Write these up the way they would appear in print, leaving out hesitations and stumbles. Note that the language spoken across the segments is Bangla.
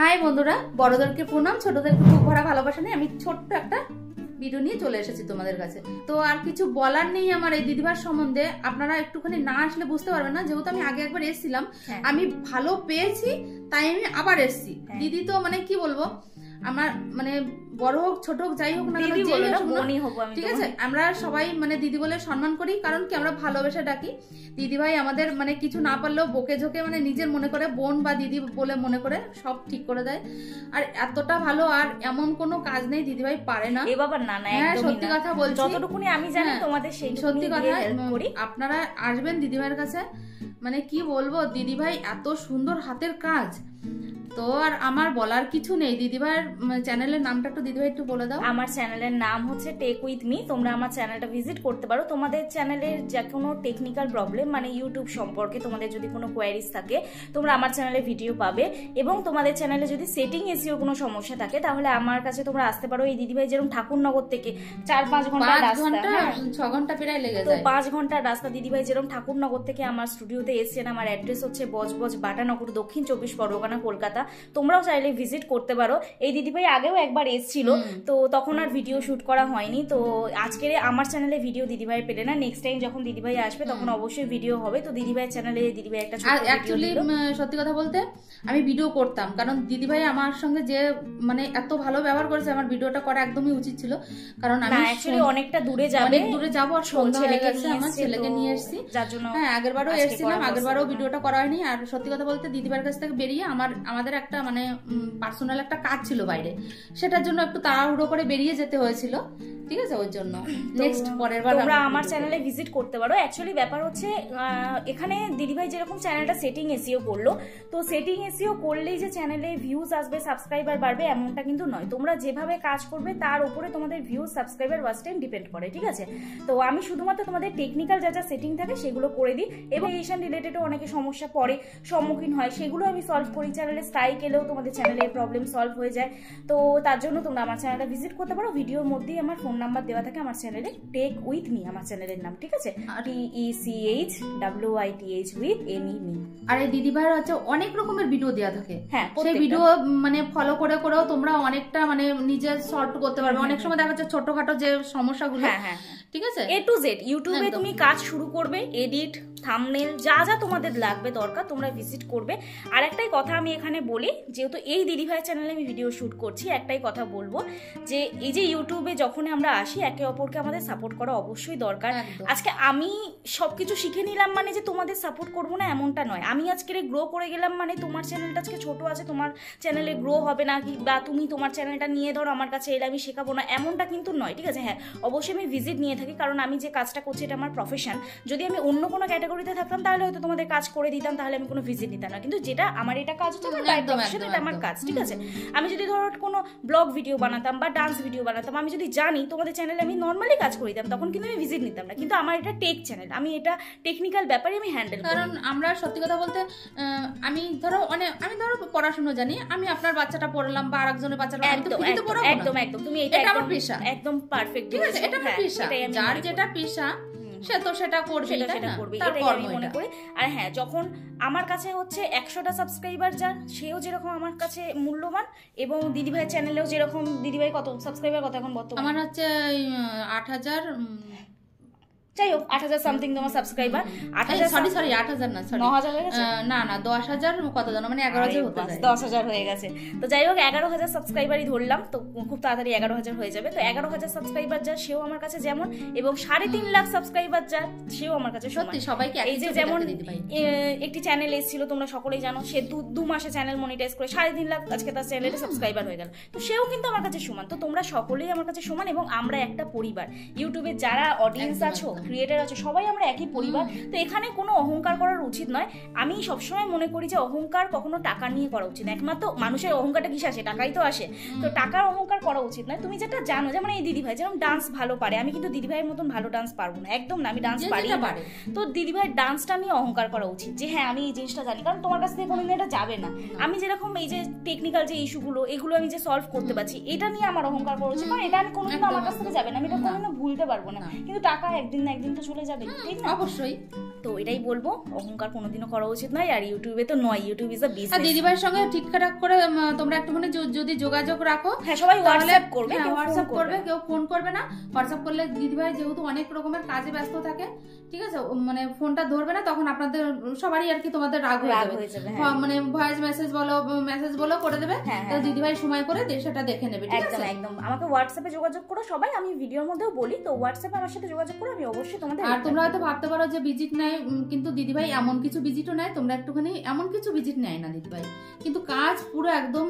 হাই বন্ধুরা, বড়দেরকে প্রণাম, ছোটদেরকে বুক ভরা ভালোবাসা নিয়ে আমি ছোট্ট একটা ভিডিও নিয়ে চলে এসেছি তোমাদের কাছে। তো আর কিছু বলার নেই আমার এই দিদিভার সম্বন্ধে। আপনারা একটুখানি না আসলে বুঝতে পারবেন না, যেহেতু আমি আগে একবার এসেছিলাম, আমি ভালো পেয়েছি তাই আমি আবার এসেছি। দিদি তো মানে কি বলবো, আমার মানে বড় হোক ছোট হোক যাই হোক না কেন, ঠিক আছে, আমরা সবাই মানে দিদি বলে সম্মান করি। কারণ কি, আমরা ভালোবেসে ডাকি। দিদি ভাই আমাদের মানে কিছু না পারলেও বকে ঝোকে মানে নিজের মনে করে বোন বা দিদি বলে মনে করে সব ঠিক করে দেয়। আর এতটা ভালো আর এমন কোনো কাজ নেই দিদি ভাই পারে না। এ বাবা না না, সত্যি কথা বলছি, যতটুকুনি আমি জানি তোমাদের সেই সত্যি কথা। আপনারা আসবেন দিদি ভাইয়ের কাছে, মানে কি বলবো, দিদি ভাই এত সুন্দর হাতের কাজ। তো আর আমার বলার কিছু নেই। দিদিভাইয়ের চ্যানেলের নামটা একটু দিদিভাই একটু বলে দাও। আমার চ্যানেলের নাম হচ্ছে টেক উইথ মি। তোমরা আমার চ্যানেলটা ভিজিট করতে পারো। তোমাদের চ্যানেলের যে কোনো টেকনিক্যাল প্রবলেম মানে ইউটিউব সম্পর্কে তোমাদের যদি কোনো কোয়ারিজ থাকে, তোমরা আমার চ্যানেলে ভিডিও পাবে। এবং তোমাদের চ্যানেলে যদি সেটিং এসিও কোনো সমস্যা থাকে, তাহলে আমার কাছে তোমরা আসতে পারো। এই দিদিভাই যেরকম ঠাকুরনগর থেকে 4-5 ঘন্টা রাস্তা, 6 ঘন্টা প্রায় লেগে যায়, তো 5 ঘন্টার রাস্তা। দিদিভাই যেরকম ঠাকুরনগর থেকে আমার স্টুডিওতে এসেছেন। আমার অ্যাড্রেস হচ্ছে বজবজ বাটানগর, দক্ষিণ 24 পরগনা, কলকাতা। তোমরাও চাইলে ভিজিট করতে পারো। এই দিদিভাই আগেও একবার এসেছিল, তো তখন আর ভিডিও শুট করা হয়নি। তো আজকের আমার চ্যানেলে ভিডিও দিদিভাই পেলে না। নেক্সট টাইম যখন দিদিভাই আসবে তখন অবশ্যই ভিডিও হবে। তো দিদিভাইয়ের চ্যানেলে দিদিভাই একটা ছোট অ্যাকচুয়ালি সত্যি কথা বলতে আমি ভিডিও করতাম, কারণ দিদিভাই আমার সঙ্গে যে মানে এত ভালো ব্যবহার করেছে, আমার ভিডিওটা করা একদমই উচিত ছিল। কারণ আমি অ্যাকচুয়ালি অনেকটা দূরে যাবো, আর সন্ধ্যা হয়ে গেছে, আমার ছেলেকে নিয়ে এসেছি, যার জন্য আগেরবারও এসেছিলাম, আগেরবারও ভিডিওটা করা হয়নি। আর সত্যি কথা বলতে দিদিভাইয়ের কাছ থেকে বেরিয়ে আমাদের একটা মানে পার্সোনাল একটা কাজ ছিল বাইরে, সেটার জন্য একটু তাড়াহুড়ো করে বেরিয়ে যেতে হয়েছিল, ঠিক আছে, ওই জন্য নেক্সট পরের বার তোমরা আমার চ্যানেলে ভিজিট করতে পারো। অ্যাকচুয়ালি ব্যাপার হচ্ছে এখানে দিদিভাই যেরকম চ্যানেলটা সেটিং এসিও করলো, তো সেটিং এসিও করলেই যে চ্যানেলে ভিউজ আসবে, সাবস্ক্রাইবার বাড়বে এমনটা কিন্তু নয়। তোমরা যেভাবে কাজ করবে তার উপরে তোমাদের views, subscriber, watch time depend করে, ঠিক আছে। তো আমি শুধুমাত্র তোমাদের টেকনিক্যাল যা যা সেটিং থাকে সেগুলো করে দিই, এবং এডিশন রিলেটেডও অনেকে সমস্যা পড়ে, সম্মুখীন হয়, সেগুলো আমি সলভ করি। চ্যানেলে স্ট্রাইক এলেও তোমাদের চ্যানেলের প্রবলেম সলভ হয়ে যায়। তো তার জন্য তোমরা আমার চ্যানেলটা ভিজিট করতে পারো। ভিডিওর মধ্যেই আমার ফোন নাম্বার দেওয়া থাকে আমার চ্যানেলে, টেক উইথ মি আমার চ্যানেলের নাম, ঠিক আছে, TECHWITH উইথ ME। আর এই দিদিভাইয়ের হচ্ছে অনেক রকমের ভিডিও দেওয়া থাকে, হ্যাঁ, সেই ভিডিও মানে ফলো করে করেও তোমরা অনেকটা মানে নিজে সলভ করতে পারবে। অনেক সময় দেখা যাচ্ছে ছোটখাটো যে সমস্যাগুলো, হ্যাঁ, ঠিক আছে, A to Z ইউটিউবে তুমি কাজ শুরু করবে, এডিট, থাম্বনেল, যা যা তোমাদের লাগবে দরকার তোমরা ভিজিট করবে। আর একটাই কথা আমি এখানে বলি, যেহেতু এই দিদিভাই চ্যানেলে আমি ভিডিও শুট করছি, একটাই কথা বলবো যে এই যে ইউটিউবে যখন আমরা আসি, একে অপরকে আমাদের সাপোর্ট করা অবশ্যই দরকার। আজকে আমি সবকিছু শিখে নিলাম মানে যে তোমাদের সাপোর্ট করবো না এমনটা নয়। আমি আজকে গ্রো করে গেলাম মানে তোমার চ্যানেলটা আজকে ছোট আছে, তোমার চ্যানেলে গ্রো হবে না, কি বা তুমি তোমার চ্যানেলটা নিয়ে ধরো আমার কাছে এলে আমি শেখাবো না, এমনটা কিন্তু নয়, ঠিক আছে। হ্যাঁ, অবশ্যই আমি ভিজিট নিয়ে থাকি, কারণ আমি যে কাজটা করছি এটা আমার প্রফেশন। যদি আমি অন্য কোনো ক্যাটাগরিতে থাকতাম তাহলে হয়তো তোমাদের কাজ করে দিতাম, তাহলে আমি কোনো ভিজিট নিতাম না। কিন্তু যেটা আমার এটা কাজ হচ্ছে এটা আমার কাজ, ঠিক আছে। আমি যদি ধরো কোনো ব্লগ ভিডিও বানাতাম বা ডান্স ভিডিও বানাতাম, আমি যদি জানি তোমাদের চ্যানেলে আমি নর্মালি কাজ করে দিতাম, তখন কিন্তু আমি ভিজিট নিতাম না। কিন্তু আমার এটা টেক চ্যানেল, আমি এটা টেকনিক্যাল ব্যাপারে আমি হ্যান্ডেল করি। কারণ আমরা সত্যি কথা বলতে আমি ধরো পড়াশোনা জানি, আমি আপনার বাচ্চাটা পড়ালাম বা আরেকজনের বাচ্চাটা একদম তুমি এটা আমার পেশা, একদম পারফেক্ট, ঠিক আছে, এটা আমার পেশা, যার যেটা পেশা সে তো সেটা করবে, এটাই আমি মনে করি। আর হ্যাঁ, যখন আমার কাছে হচ্ছে 100টা সাবস্ক্রাইবার যার, সেও যেরকম আমার কাছে মূল্যবান, এবং দিদিভাইয়ের চ্যানেলেও যেরকম। দিদিভাই কত সাবস্ক্রাইবার কত এখন বর্তমানে? আমার হচ্ছে 8000, যাই হোক 8000 সামথিং তোমার সাবস্ক্রাইবার। 8000 8000 না, 9000 হয়ে গেছে, না 10000 কত জানো, মানে 11000 হতে যায়, 10000 হয়ে গেছে। তো যাই হোক 11000 সাবস্ক্রাইবারই ধরলাম, তো খুব তাড়াতাড়ি 11000 হয়ে যাবে। তো 11000 সাবস্ক্রাইবার যা, সেও আমার কাছে যেমন, এবং 3.5 লাখ সাবস্ক্রাইবার যা, সেও আমার কাছে সত্যি সবাইকে এই যে যেমন একটি চ্যানেল এসেছিল তোমরা সকলেই জানো, সে 2 মাসে চ্যানেল মনিটাইজ করে 3.5 লাখ আজকে তার চ্যানেলে সাবস্ক্রাইবার হয়ে গেল। তো সেও কিন্তু আমার কাছে সমান। তো তোমরা সকলেই আমার কাছে সমান, এবং আমরা একটা পরিবার। ইউটিউবে যারা অডিয়েন্স আছো, ক্রিয়েটার আছো, সবাই আমরা একই পরিবার। তো এখানে কোনো অহংকার করার উচিত নয়। আমি সবসময় মনে করি যে অহংকার কখনো টাকা নিয়ে করা উচিত না। একমাত্র মানুষের অহংকারটা কিসে আসে? টাকাই তো আসে। তো টাকার অহংকার করা উচিত নয়। তুমি যেটা জানো, যেমন এই দিদিভাই যেমন ডান্স ভালো পারে, আমি কিন্তু দিদিভাইয়ের মতন ভালো ডান্স পারবো না, একদম না, আমি ডান্স পারি না। তো দিদিভাইয়ের ডান্সটা নিয়ে অহংকার করা উচিত যে হ্যাঁ আমি এই জিনিসটা জানি, কারণ তোমার কাছ থেকে কোনোদিন এটা যাবে না। আমি যেরকম এই যে টেকনিক্যাল যে ইস্যুগুলো, এগুলো আমি যে সলভ করতে পারছি, এটা নিয়ে আমার অহংকার করা উচিত, কারণ এটা আমি কোনোদিন আমার কাছ থেকে যাবে না, আমি এটা কোনোদিনও ভুলতে পারবো না। কিন্তু টাকা একদিন না একদিন তো চলে যাবে, ঠিক না? অবশ্যই। তো এটাই বলবো, অহংকার কোনোদিনও করা উচিত নয়। আর ইউটিউবে তো নয়, ইউটিউব ইজ আ আর বিজনেস। দিদিভাইয়ের সঙ্গে ঠিকঠাক করে তোমরা একটুখানি যদি যোগাযোগ রাখো, হ্যাঁ সবাই হোয়াটসঅ্যাপ করবে, হ্যাঁ, কেউ হোয়াটসঅ্যাপ ফোন করবে, কেউ ফোন করবে না। হোয়াটসঅ্যাপ করলে দিদিভাই যেহেতু অনেক রকমের কাজে ব্যস্ত থাকে, ঠিক আছে, মানে ফোনটা ধরবে না, তখন আপনাদের সবারই আর কি তোমাদের রাগ হয়ে যাবে, মানে ভয়েস মেসেজ বলো করে দেবে, তো দিদিভাই সময় করে সেটা দেখে নেবে। একদম একদম আমাকে হোয়াটসঅ্যাপে যোগাযোগ করো সবাই, আমি ভিডিওর মধ্যেও বলি, তো হোয়াটসঅ্যাপে আমার সাথে যোগাযোগ করো, আমি অবশ্যই তোমাদের। আর তোমরা হয়তো ভাবতে পারো যে ভিজিট নেয়, কিন্তু দিদিভাই এমন কিছু ভিজিটও নেয়, তোমরা একটুখানি এমন কিছু ভিজিট নেয় না দিদিভাই, কিন্তু কাজ পুরো একদম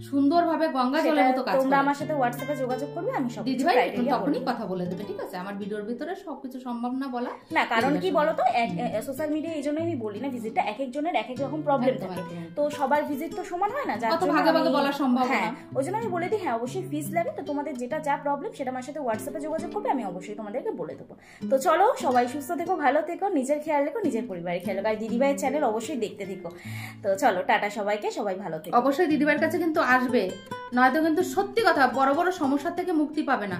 সুন্দরভাবে গঙ্গা জলের মতো কাজ। তোমরা আমার সাথে হোয়াটসঅ্যাপে যোগাযোগ করবে, আমি সব দিদিভাই তখনই কথা বলে দেবে, ঠিক আছে। আমার ভিডিওর ভিতরে সবকিছু সম্ভব না বলা, না কারণ কি বলতো, সোশ্যাল মিডিয়া এই জন্যই আমি বলি না, ভিজিটটা এক একজনের এক এক রকম প্রবলেম থাকে, তো সবার ভিজিট তো সমান হয় না, যার জন্য ভাগে ভাগে বলা সম্ভব না। ওই জন্য আমি বলে দিই হ্যাঁ অবশ্যই ফিস লাগে, তো তোমাদের যেটা যা প্রবলেম সেটা আমার সাথে হোয়াটসঅ্যাপে যোগাযোগ করবে, আমি অবশ্যই তোমাদেরকে বলে দেবো। তো চলো সবাই সুস্থ থেকো, ভালো থেকো, নিজের খেয়াল রেখো, নিজের পরিবারের খেয়াল রেখো, আর দিদিভাইয়ের চ্যানেল অবশ্যই দেখতে থেকো। তো চলো টাটা সবাইকে, সবাই ভালো থেকো। অবশ্যই দিদিভাইয়ের কাছে কিন্তু আসবে, নয়তো কিন্তু সত্যি কথা বড় বড় সমস্যা থেকে মুক্তি পাবে না।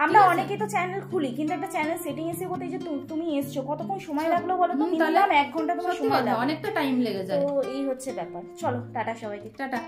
আমরা অনেকেই তো চ্যানেল খুলি, কিন্তু একটা চ্যানেল সেটিং এসে কোথায় যে তুমি এসছো, কতক্ষণ সময় লাগলো বলো তো? মিনিমাম 1 ঘন্টা তোমার সময় লাগে, অনেকটা টাইম লেগে যায়। তো এই হচ্ছে ব্যাপার। চলো টাটা সবাইকে, টাটা।